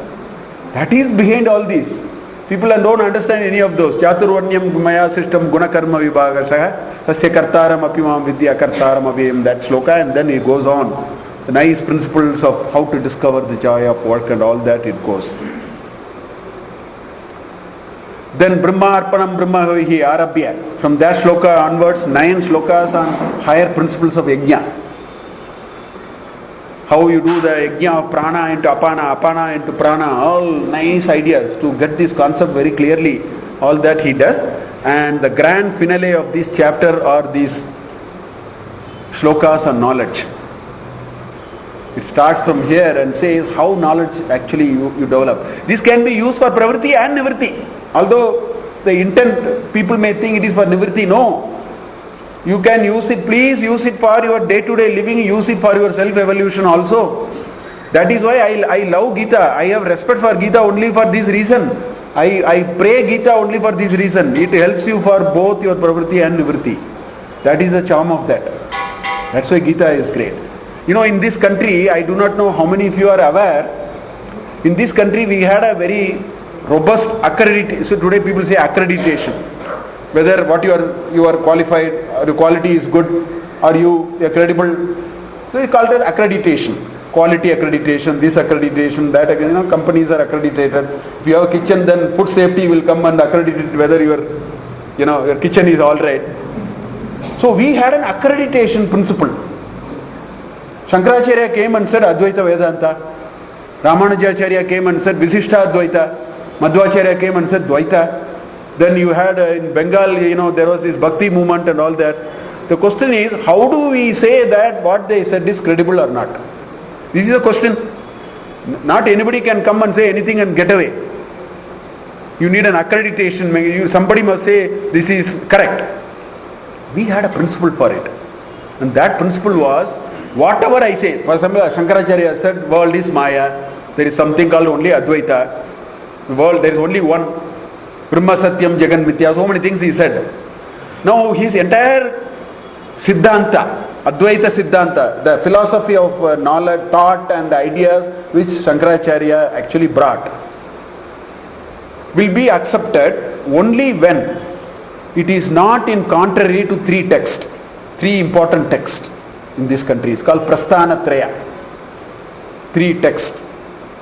That is behind all this. People don't understand any of those. Chaturvarnyam maya system gunakarma vibhagasaya tasya kartaram apimam vidya kartaram avayam. That shloka, and then it goes on. The nice principles of how to discover the joy of work and all that it goes. Then Brahma Arpanam Brahma Vihi Arabhya. From that shloka onwards, 9 shlokas on higher principles of yajna. How you do the yajna of prana into apana, apana into prana, all nice ideas to get this concept very clearly. All that he does. And the grand finale of this chapter are these shlokas on knowledge. It starts from here and says how knowledge actually you develop. This can be used for pravritti and nivritti. Although the intent, people may think it is for nivritti. No. You can use it, please use it for your day-to-day living, use it for your self-evolution also. That is why I love Gita. I have respect for Gita only for this reason. I pray Gita only for this reason. It helps you for both your pravritti and nivritti. That is the charm of that. That's why Gita is great. In this country, I do not know how many of you are aware, in this country we had a very robust accreditation. So today people say accreditation. Whether what you are qualified, or your quality is good, or you are credible. So we call it accreditation. Quality accreditation, this accreditation, that accreditation. Companies are accredited. If you have a kitchen, then food safety will come and accredit it whether your kitchen is all right. So we had an accreditation principle. Shankaracharya came and said Advaita Vedanta. Ramanujacharya came and said Visishta Advaita. Madhvacharya came and said Dvaita. Then you had in Bengal, there was this Bhakti movement and all that. The question is, how do we say that what they said is credible or not? This is a question. Not anybody can come and say anything and get away. You need an accreditation. Somebody must say this is correct. We had a principle for it. And that principle was, whatever I say, for example, Shankaracharya said, world is Maya. There is something called only Advaita. The world, there is only one. Brahma Satyam Jagan Mithya, so many things he said. Now his entire Siddhanta, Advaita Siddhanta, the philosophy of knowledge, thought and ideas which Shankaracharya actually brought, will be accepted only when it is not in contrary to 3 important texts in this country. It's called Prasthana Traya. 3 texts.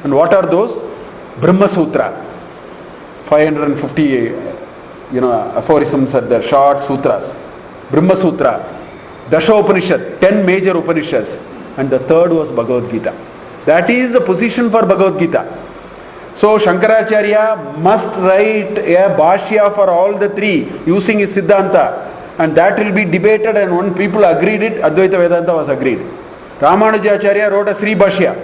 And what are those? Brahma Sutra, 550 aphorisms are there, short sutras. Brahma Sutra, Dasha Upanishad, 10 major Upanishads, and the third was Bhagavad Gita. That is the position for Bhagavad Gita. So Shankaracharya must write a Bhashya for all the 3 using his Siddhanta, and that will be debated, and when people agreed it, Advaita Vedanta was agreed. Ramanujacharya wrote a Sri Bhashya.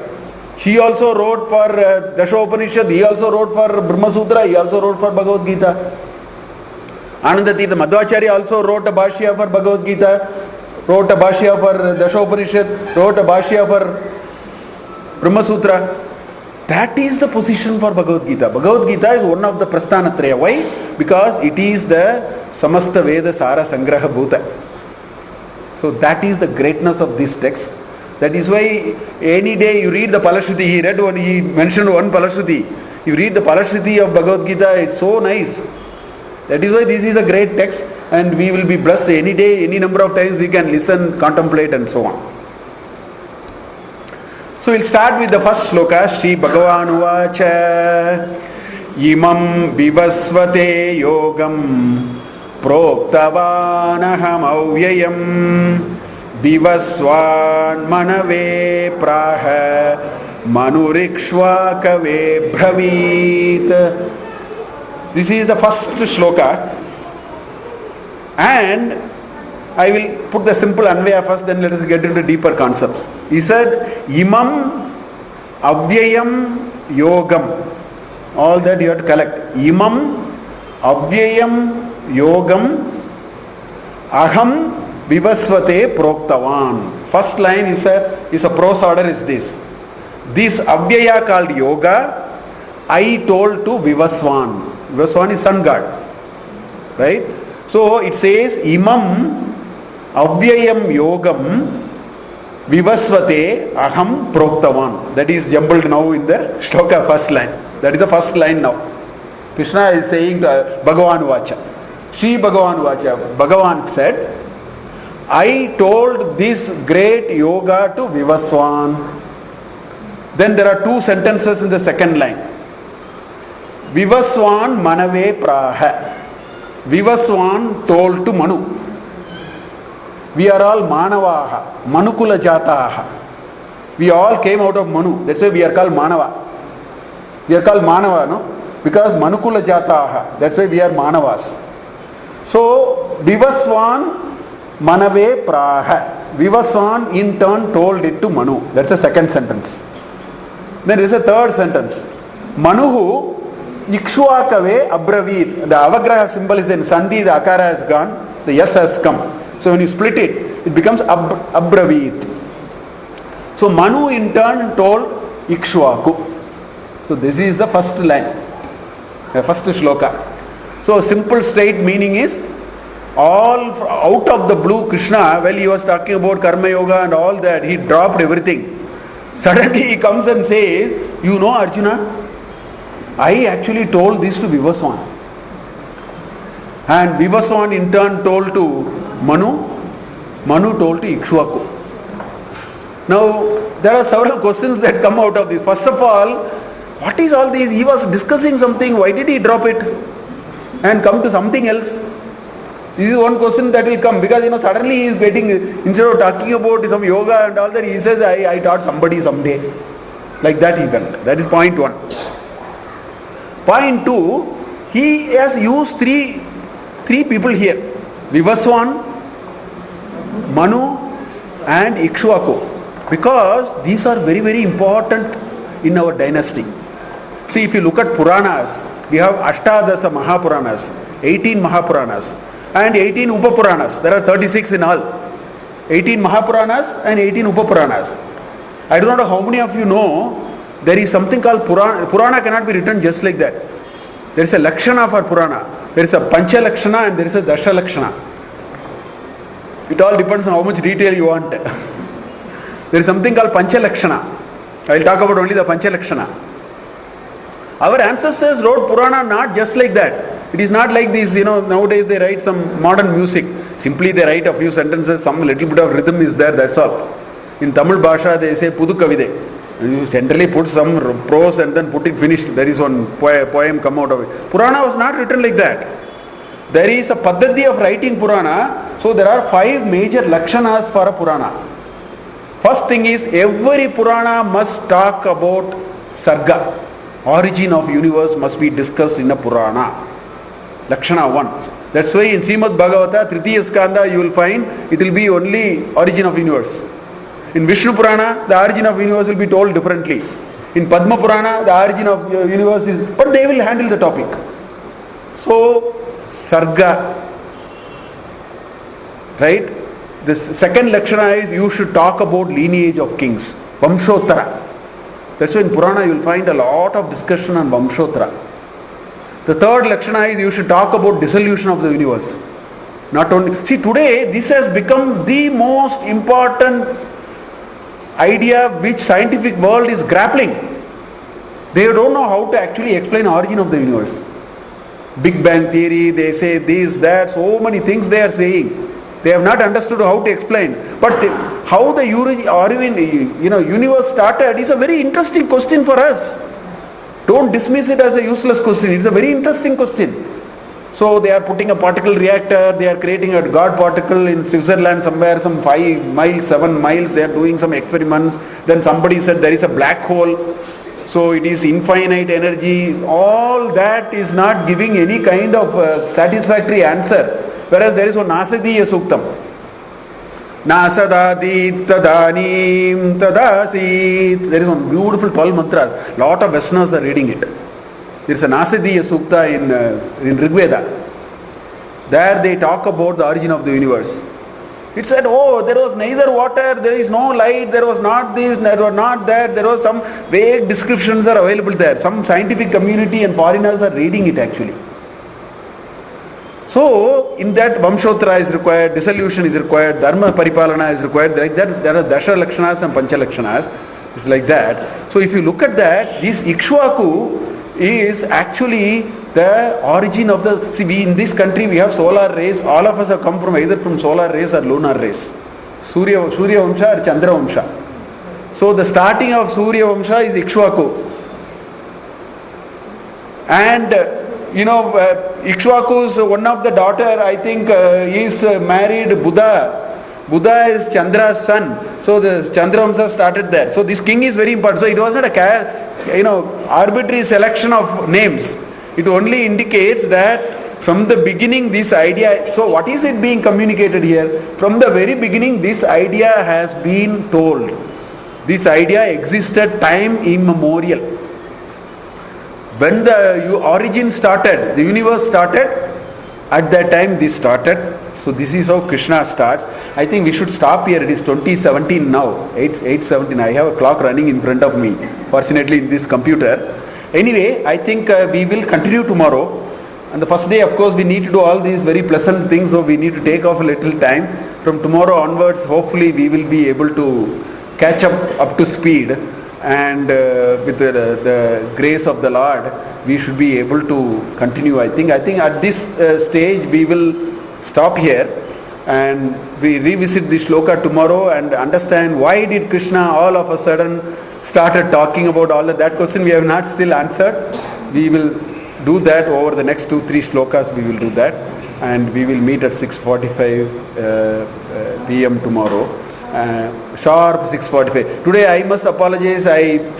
He also wrote for Dasha Upanishad, he also wrote for Brahma Sutra, he also wrote for Bhagavad Gita. Anandatirtha Madhvacharya also wrote a Bhashya for Bhagavad Gita, wrote a Bhashya for Dasha Upanishad, wrote a Bhashya for Brahma Sutra. That is the position for Bhagavad Gita. Bhagavad Gita is one of the Prasthanatraya. Why? Because it is the Samasta Veda Sara Sangraha Bhuta. So that is the greatness of this text. That is why any day you read the Palashruti, he mentioned one Palashruti. You read the Palashruti of Bhagavad Gita, it's so nice. That is why this is a great text, and we will be blessed any day, any number of times we can listen, contemplate, and so on. So we'll start with the first sloka. Shri Bhagavan Uvacha Imam Vivasvate Yogam Proktavanaham Avyayam Vivasvan Manave Praha Manurikshva Kave Bhavit. This is the first shloka, and I will put the simple Anvaya first, then let us get into deeper concepts. He said, Imam Avyayam Yogam. All that you have to collect. Imam Avyayam Yogam Aham Vivasvate Proktavan. First line is a prose order is this. This Avyaya called Yoga, I told to Vivaswan. Vivaswan is sun god. Right? So it says, Imam Avyayam Yogam Vivasvate Aham Proktavan. That is jumbled now in the shloka first line. That is the first line now. Krishna is saying Bhagavan Vacha. Shri Bhagavan Vacha. Bhagavan said, I told this great yoga to Vivaswan. Then there are 2 sentences in the second line. Vivaswan Manave Praha. Vivaswan told to Manu. We are all Manavaha, Manukula Jataha. We all came out of Manu. That's why we are called Manava. We are called Manava, no? Because Manukula Jataha. That's why we are Manavas. So, Vivaswan Manave Praha. Vivaswan in turn told it to Manu. That's the second sentence. Then there is a third sentence. Manuhu Ikshwakave Abravit. The Avagraha symbol is then Sandhi, the Akara has gone, the Yes has come. So when you split it, it becomes Abravit. So Manu in turn told Ikshwaku. So this is the first line, the first shloka. So simple straight meaning is, all out of the blue Krishna, while he was talking about Karma Yoga and all that, he dropped everything. Suddenly he comes and says, you know Arjuna, I actually told this to Vivaswan. And Vivaswan in turn told to Manu. Manu told to Ikshwaku. Now, there are several questions that come out of this. First of all, what is all this? He was discussing something. Why did he drop it and come to something else? This is one question that will come, because suddenly he is getting, instead of talking about some yoga and all that, he says, I taught somebody someday. Like that he went. That is point 1. Point 2, he has used three people here. Vivaswan, Manu and Ikshwaku. Because these are very, very important in our dynasty. See, if you look at Puranas, we have Ashtadasa Mahapuranas, 18 Mahapuranas and 18 Upapuranas. There are 36 in all. 18 Mahapuranas and 18 Upapuranas. I do not know how many of you know, there is something called Purana. Purana cannot be written just like that. There is a Lakshana for Purana. There is a Pancha Lakshana and there is a Dasha Lakshana. It all depends on how much detail you want. There is something called Pancha Lakshana. I will talk about only the Pancha Lakshana. Our ancestors wrote Purana not just like that. It is not like this, nowadays they write some modern music. Simply they write a few sentences, some little bit of rhythm is there, that's all. In Tamil Bhasha they say Pudu Kavide. You generally put some prose and then put it finished. There is one poem come out of it. Purana was not written like that. There is a paddhati of writing Purana. So there are 5 major lakshanas for a Purana. First thing is, every Purana must talk about Sarga. Origin of universe must be discussed in a Purana. Lakshana 1. That's why in Srimad Bhagavata, Tritiya Skanda, you will find it will be only origin of universe. In Vishnu Purana, the origin of universe will be told differently. In Padma Purana, the origin of universe is, but they will handle the topic. So, Sarga, right? The second Lakshana is, you should talk about lineage of kings. Vamshottara. That's why in Purana you will find a lot of discussion on Vamshottara. The third Lakshana is, you should talk about dissolution of the universe. Not only, see, today this has become the most important idea which scientific world is grappling. They don't know how to actually explain origin of the universe. Big Bang theory, they say this, that, so many things they are saying. They have not understood how to explain. But how the universe started is a very interesting question for us. Don't dismiss it as a useless question. It's a very interesting question. So they are putting a particle reactor, they are creating a God particle in Switzerland somewhere, some 5 miles, 7 miles, they are doing some experiments. Then somebody said there is a black hole, so it is infinite energy. All that is not giving any kind of satisfactory answer. Whereas there is one Nasadiya Suktam. Nasadadi tadanim tadasit. There is one beautiful 12 mantras. Lot of Westerners are reading it. There is a Nasadiya Sukta in Rigveda. There they talk about the origin of the universe. It said, oh, there was neither water, there is no light, there was not this, there was not that, there was some vague descriptions are available there. Some scientific community and foreigners are reading it actually. So, in that Vamshottara is required, dissolution is required, Dharma Paripalana is required, like that there are Dasha Lakshanas and Pancha Lakshanas. It's like that. So if you look at that, this Ikshvaku is actually the origin of the... See, we in this country we have solar rays, all of us have come from either from solar rays or lunar rays. Surya Vamsha or Chandra Vamsha. So the starting of Surya Vamsha is Ikshvaku. And Ikshvaku's one of the daughter, I think, is married Buddha. Buddha is Chandra's son. So the Chandra Vamsa started there. So this king is very important. So it was not a arbitrary selection of names. It only indicates that from the beginning this idea, so what is it being communicated here? From the very beginning this idea has been told. This idea existed time immemorial. When the origin started, the universe started, at that time this started. So this is how Krishna starts. I think we should stop here. It is 2017 now, 8:17. I have a clock running in front of me, fortunately in this computer. Anyway, I think we will continue tomorrow. And the first day, of course, we need to do all these very pleasant things, so we need to take off a little time. From tomorrow onwards, hopefully we will be able to catch up to speed. And with the grace of the Lord, we should be able to continue. I think at this stage we will stop here and we revisit the shloka tomorrow and understand why did Krishna all of a sudden started talking about all that question we have not still answered. We will do that over the next 2-3 shlokas. We will do that, and we will meet at 6:45 p.m. tomorrow. Sharp 6:45. Today I must apologize.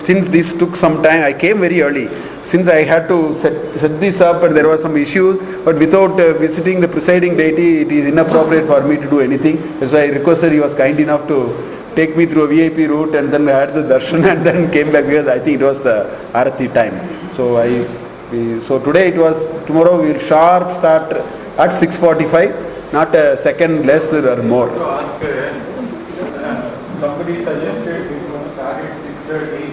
Since this took some time, I came very early. Since I had to set this up and there were some issues, but without visiting the presiding deity, it is inappropriate for me to do anything. That's why I requested he was kind enough to take me through a VIP route, and then I had the darshan and then came back because I think it was the Arati time. So today it was, tomorrow we will sharp start at 6:45, not a second less or more. Somebody suggested we could start at 6:30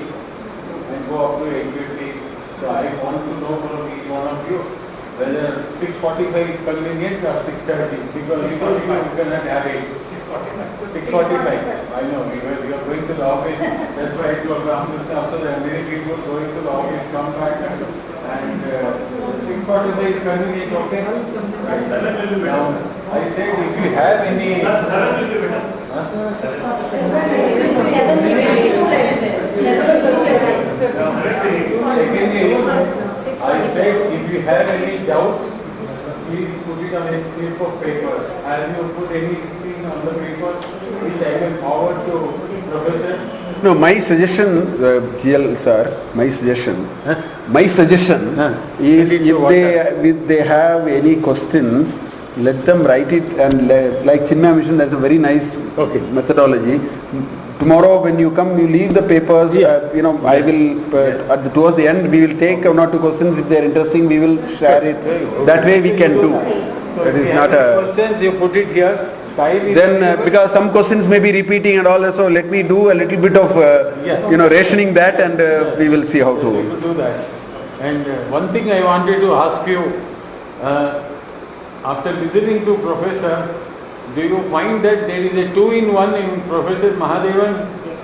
and go up to 8:50. So I want to know from each one of you whether 6:45 is convenient or 6:30. Because we cannot have it. 6:45. I know we are going to the office. That's why it was also there are many people going to the office, come back, and 6:45 is convenient. Okay. Now I said if you have any. said, if you have any doubts, please put it on a slip of paper. Have you put anything on the paper which I will forward to Professor? No, my suggestion, GL sir, my suggestion is if they have any questions, let them write it, and like Chinmaya Mission, there's a very nice methodology. Tomorrow when you come, you leave the papers, I will, towards the end, we will take one or two questions. If they are interesting, we will share it. That way we can do. That is not a... Questions, you put it here. Then, because some questions may be repeating and all, so let me do a little bit of, rationing that, and we will see how to do that. And one thing I wanted to ask you, after listening to Professor, do you find that there is a 2-in-1 in Professor Mahadevan? Yes.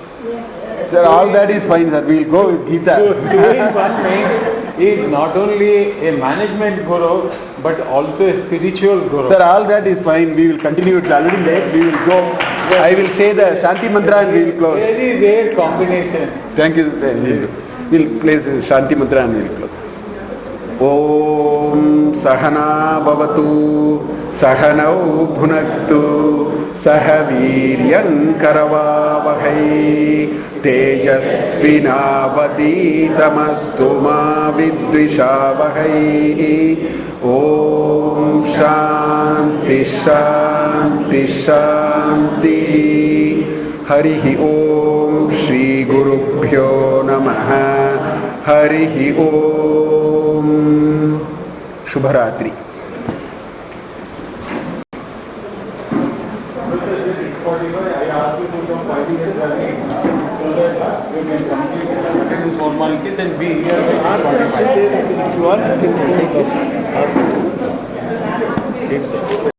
Sir, all that is fine, sir. We will go with Gita. 2-in-1 means he is not only a management guru, but also a spiritual guru. Sir, all that is fine. We will continue. It's already late. We will go. I will say the Shanti Mantra and we will close. Very rare combination. Thank you. We will place the Shanti Mantra and we will close. Om Sahana Bhavatu Sahanau Bhunaktu Sahaviryan Karavavahai Tejasvinavaditamastu ma vidvishavahai. Om Shanti Shanti Shanti. Harihi Om Shri Gurubhyo Namaha. Harihi Om. Shubharatri. I asked you to come 5 years early so that you can complete these formalities and be here by 6:45. You are?